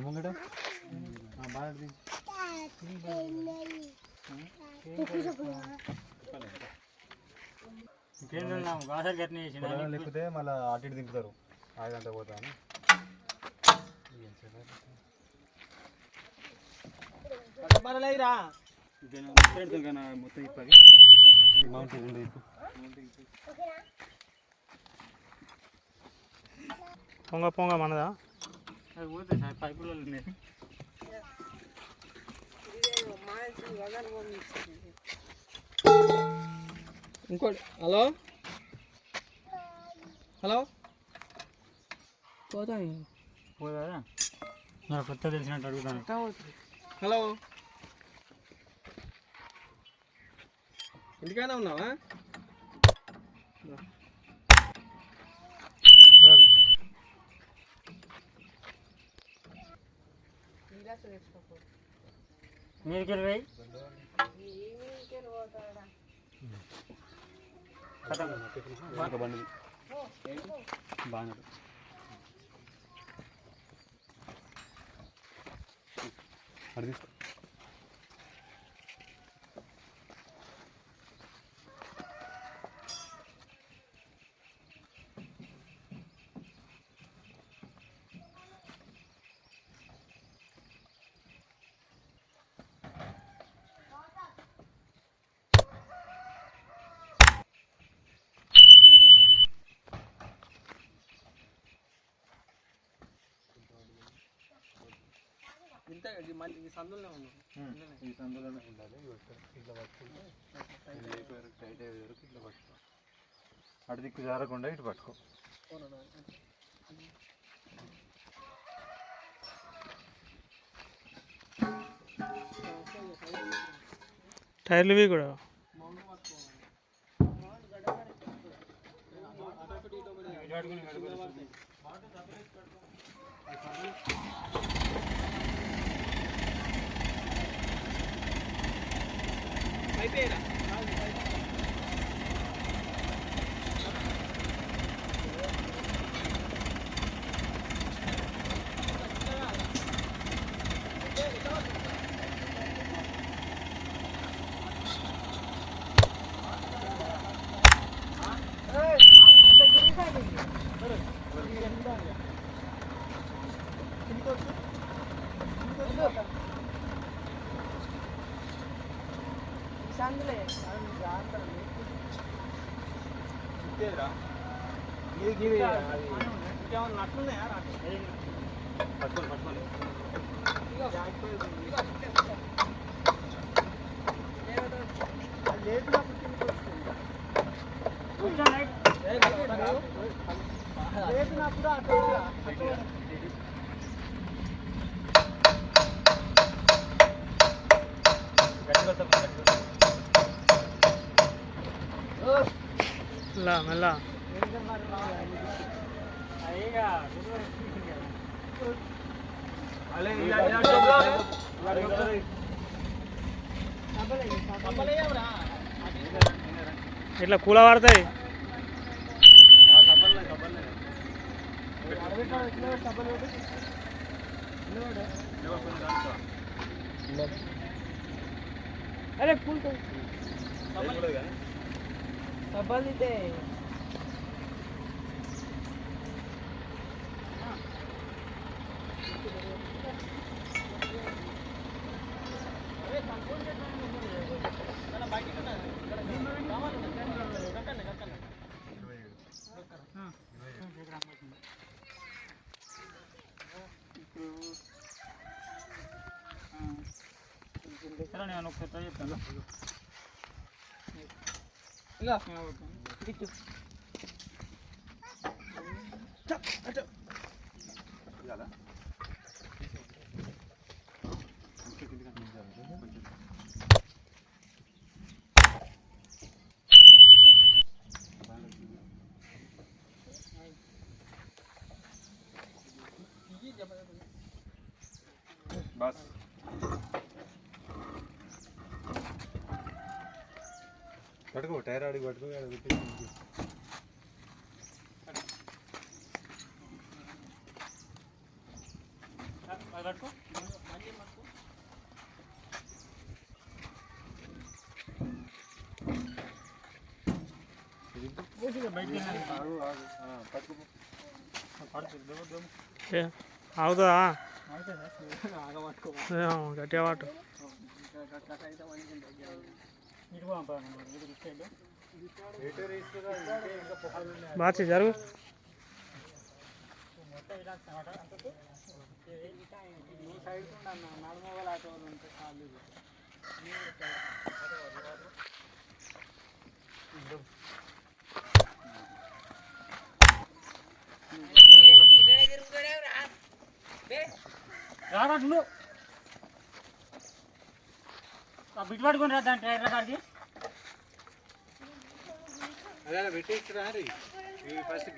ముంగట లేకపోతే మళ్ళీ అటు ఇటు దింపుతారు 5 గంటలకు పోతాను మొత్తం ఇప్పది మౌంటైన్ పొంగ పొంగ మనదా అది పోతాయి సార్ పైపులలో ఉన్నాయి ఇంకోటి హలో హలో పోతా పోదా నాకు కొత్త తెలిసినట్టు అడుగుతాను హలో ఇంటికైనా ఉన్నావా మీరుకెళ్ళి పోయి బండి బాగా అడి తీసుకో ఇంత మళ్ళీ ఈ సందులోనే ఉన్నాం ఈ సందులోనే ఉండాలి ఇట్లా పట్టుకుంటే టైట్ అయ్యే వరకు ఇట్లా పట్టుకో అటు దిక్కు జారకుండా ఇటు పట్టుకో టైర్లు కూడా అయిపోయిరా మెల్ల ఇట్లా కూల పడతాయి అరే కూల్ సబ్బలితే నేను ఒకసారి చెప్తాను ఇంకా కదా కొంచెం కిందికి కొంచెం బస్ పట్టుకో టైర్ ఆడికి పట్టుకో అవుతుందా గట్టిగా వాటు బాచి జరుగు బిట్ పట్టుకుని రా దాని టైర్ల కాడికి అదే పెట్టేసి రా ఫస్ట్